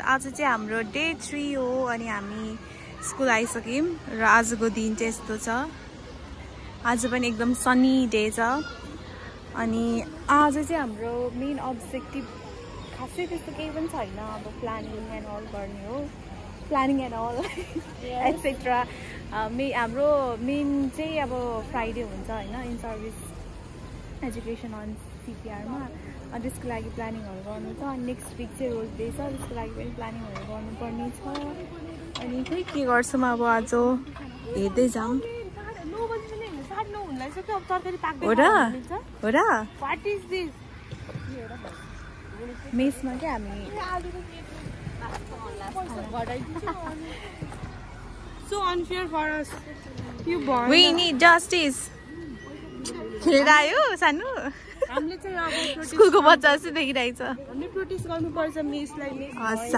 आज चाहिँ हाम्रो डे 3 हो अनि हामी स्कुल आइसक्यौं र आजको दिन चाहिँ यस्तो छ। आज पनि एकदम सनी डे छ अनि आज चाहिँ हाम्रो मेन अब्जेक्टिभ खासै त्यस्तो केही पनि छैन। अब प्लानिङ एन्ड अल गर्ने हो, प्लानिङ एन्ड अल एक्सेट्रा। हाम्रो मेन चाहिँ अब फ्राइडे हुन्छ हैन, इन सर्भिस एजुकेसन अन सीपीआरमा। अनि त्यसको लागि प्लानिङहरू गर्नु छ। अनि नेक्स्ट विक चाहिँ रोज डे छ, त्यसको लागि पनि प्लानिङहरू गर्नुपर्ने छ। अनि खै के गर्छौँ अब आज हेर्दै जाऊँ। हो र मेसमा क्या हामी So unfair for us. You born. We need justice. खेलेर आयो सानो हामीले चाहिँ अब स्कुलको बच्चा जस्तो देखिरहेछ। हामीले प्रोटेस्ट गर्नुपर्छ मिसलाई। हस्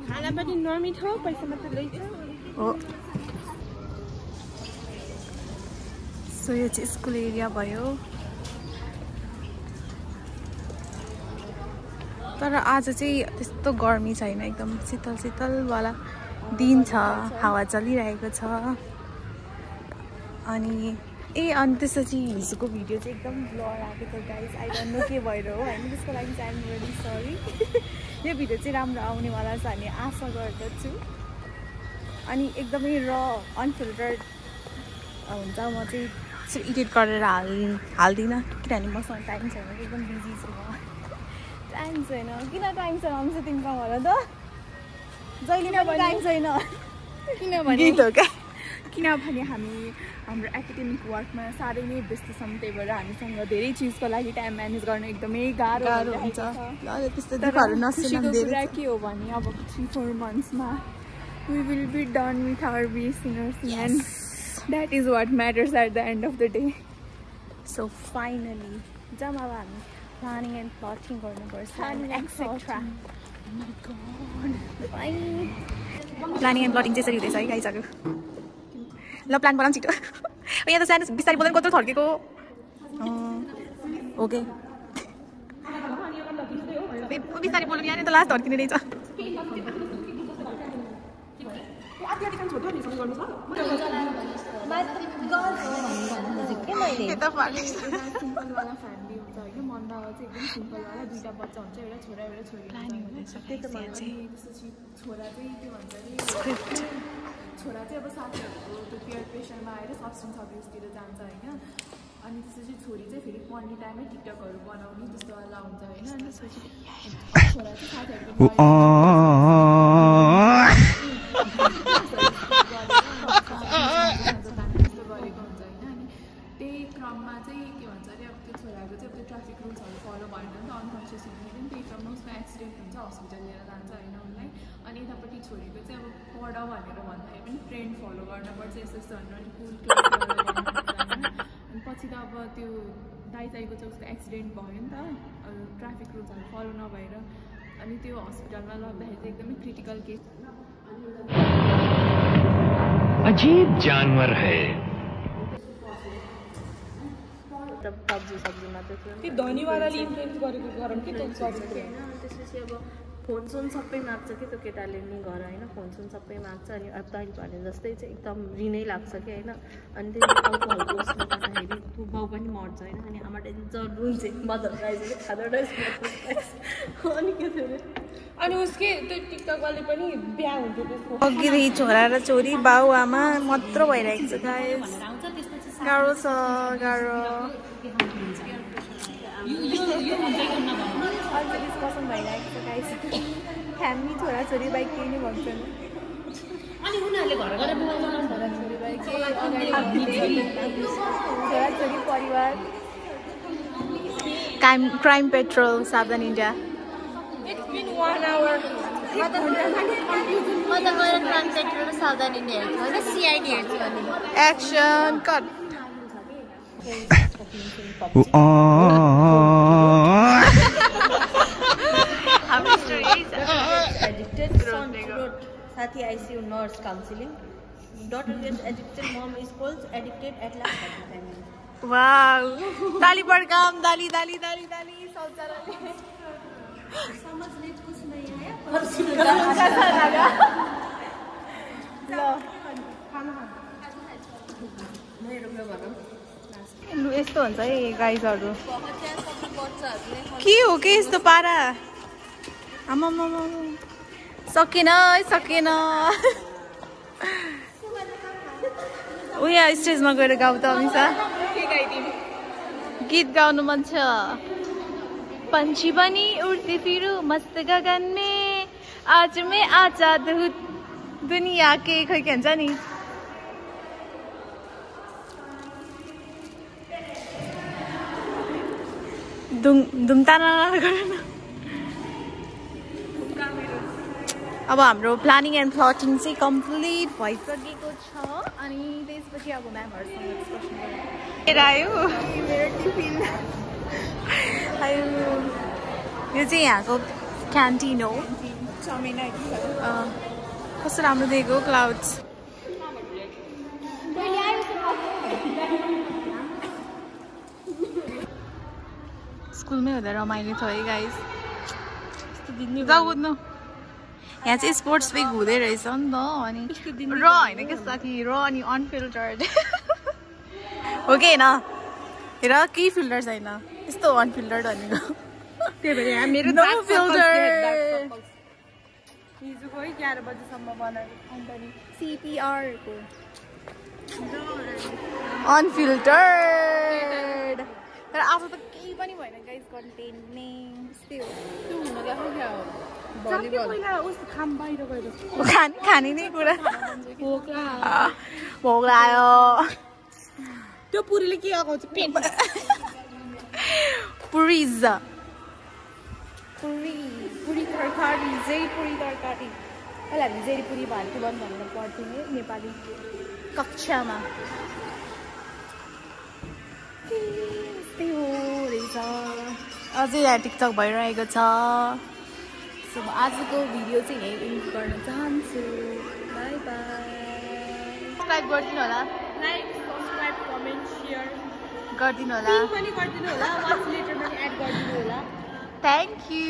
खाना पनि नमिठो, पैसा मात्र लैछ हो। सो यो चाहिँ स्कुल एरिया भयो। तर आज चाहिँ त्यस्तो गर्मी छैन, एकदम शीतल शीतलवाला दिन छ, हावा चलिरहेको छ। अनि त्यसपछि हिजोको भिडियो चाहिँ एकदम ब्लर आएको थियो गाइस। आई डोन्ट नो के भएर हो हैन, त्यसको लागि चाहिँ आइ एम रियली सरी। यो भिडियो चाहिँ राम्रो आउनेवाला छ भन्ने आशा गर्दछु। अनि एकदमै र अनफिल्टर्ड हुन्छ। म चाहिँ एडिट गरेर हाल्दिनँ किनभने मसँग टाइम छैन, एकदम बिजी छु म। टाइम छैन, किन टाइम छैन हुन्छ तिमीसँग होला त? जहिले पनि टाइम छैन किनभने हामी हाम्रो एकाडेमिक वर्कमा साह्रै नै व्यस्त छौँ। त्यही भएर हामीसँग धेरै चिजको लागि टाइम म्यानेज गर्न एकदमै गाह्रो हुन्छ। कुरा के हो भने अब 3-4 मन्थ्समा we will be done with our BSc nursing and that is what matters at the end of the day. So finally जब अब हामी प्लानिङ एन्ड प्लटिङ गर्नुपर्छ एक्सेट्रा। प्लानिङ एन्ड प्लटिङ त्यसरी हुँदैछ है गाइजहरू। ल प्लान बनाऊँ छिटो। यहाँ त सानो बिस्तारै बोल्दैन, कत्रो थर्केको ओके बिस्तारै बोल्नु यहाँ त लास्ट थर्किने रहेछ। सिम्पलवाला दुईटा बच्चा हुन्छ, एउटा छोरा एउटा छोरी। छोरा चाहिँ के भन्छ अरे छोरा चाहिँ अब साथीहरूको त्यो पियर प्रेसरमा आएर सब्सटेन्स अब्युजतिर जान्छ होइन। अनि त्यसपछि छोरी चाहिँ फेरि पढ्ने टाइममै टिकटकहरू बनाउने त्यस्तोवाला हुन्छ होइन। अनि त्यसपछि छोरा चाहिँ साथीहरूको त्यस्तो गरेको हुन्छ होइन। अनि त्यही क्रममा चाहिँ के भन्छ अरे अब त्यो छोराको चाहिँ अब त्यो ट्राफिक रुल्सहरू फलो भएन नि त, अनकन्सियस हुँदैन नि। त्यही क्रममा उसको एक्सिडेन्ट हुन्छ, हस्पिटल लिएर जान्छ होइन उसलाई। अनि यतापट्टि छोरीको चाहिँ अब पढ भनेर भन्दाखेरि पनि ट्रेन्ड फलो गर्नुपर्छ यस्तो यस्तो भनेर अनि कुल क्लास होइन। अनि पछि त अब त्यो दाइजाइको चाहिँ उसको एक्सिडेन्ट भयो नि त, ट्राफिक रुल्सहरू फलो नभएर। अनि त्यो हस्पिटलमा लग्दाखेरि चाहिँ एकदमै क्रिटिकल केस। अजीब जानवर है। सब्जी मात्रै थियो त्यो धनीवालाले इन्फ्लुएन्स गरेको गरम कि त्यो गरेको होइन। त्यसपछि अब फोनसोन सबै माग्छ कि त्यो केटाले नि घर होइन, फोनसोन सबै माग्छ। अनि अब तैँले भने जस्तै चाहिँ एकदम रिनै लाग्छ कि होइन। अनि त्यो अल्कोहलको उसले गर्दाखेरि त्यो बाउ पनि मर्छ होइन। अनि आमा रुल चाहिँ मदर राइज फादर राइज अनि के थियो अनि उसकै त्यो टिकटकवाले पनि बिहा हुन्थ्यो त्यसको अघिदेखि छोरा र छोरी बाउ आमा मात्र भइरहेको छ गाइस। गाह्रो छ गाह्रो। अहिले डिस्कसन भइरहेको छ गाइस। फ्यामिली छोराछोरी बाइक केही नै भन्छन्। अनि उनीहरूले घर घर छोराछोरी बाइक छोराछोरी परिवार। क्राइम पेट्रोल सावधान India. It's been 1 hour. Crime petrol सावधान इन्डिया हेर्छु होइन, CID हेर्छु अनि एक्सन कट। हाम्रो story addicted, son wrote Sathi ICU nurse counseling. Daughter gets addicted, mom is calls addicted at last family. Wow ताली पड्काम दाली दाली दाली दाली सब जनाले समझने कुछ नहीं है लु यस्तो हुन्छ है गाइजहरू के हो के यस्तो पारा आमा सकेन सकेन ऊ यहाँ स्टेजमा गएर गाउँ त अमिसा गीत गाउनु मन छ पंछी बनी उड़ती फिरू मस्त गगन में आज मैं आजाद हूँ दुनिया के खोइ के भन्छ नि धुमताना गर्न अब हाम्रो प्लानिङ एन्ड प्लटिङ चाहिँ कम्प्लिट भइसकेको छ अनि त्यसपछि अब म्यामहरुसँग डिस्कसन गरेर आयो मेरो टिफिन आयो यो चाहिँ यहाँको क्यान्टिन हो कस्तो राम्रो देखेको क्लाउड्स स्कुलमै हुँदा रमाइलो थियो है गाइस जाऊ कुद्नु यहाँ चाहिँ स्पोर्ट्स विक हुँदै रहेछ नि त अनि र होइन के साथी र अनि अनफिल्टर्ड हो कि होइन हेर केही फिल्टर छैन यस्तो अनफिल्टर्ड भनेको त्यही भएर यहाँ मेरो नो फिल्टर हिजोको 11 बजेसम्म बनाएको अन्त नि CPR को अनफिल्टर्ड तर आज त केही पनि भएन गाइस कन्टेन्ट नै यस्तै हो त्यो हुन गएको क्या पहिला उस खाम बाहिर गएर खाने नै कुरा भोक लाग्यो त्यो पुरीले के आउँछ पेट पुरिज पुरी तरकारी जेरी पुरी तरकारी पहिला हामी जेरी पुरी भान्टी बन भनेर पढ्थ्यौँ नि नेपाली कक्षामा यस्तै हो रहेछ अझै यहाँ टिकटक भइरहेको छ सो म आजको भिडियो चाहिँ यही एन्ड गर्न चाहन्छु बाई बाई सब्सक्राइब गरिदिनु होला लाइक सब्सक्राइब कमेन्ट सेयर गरिदिनु होला पनि गरिदिनु होला वाच लेटर पनि एड गरिदिनु होला थ्याङ्क यू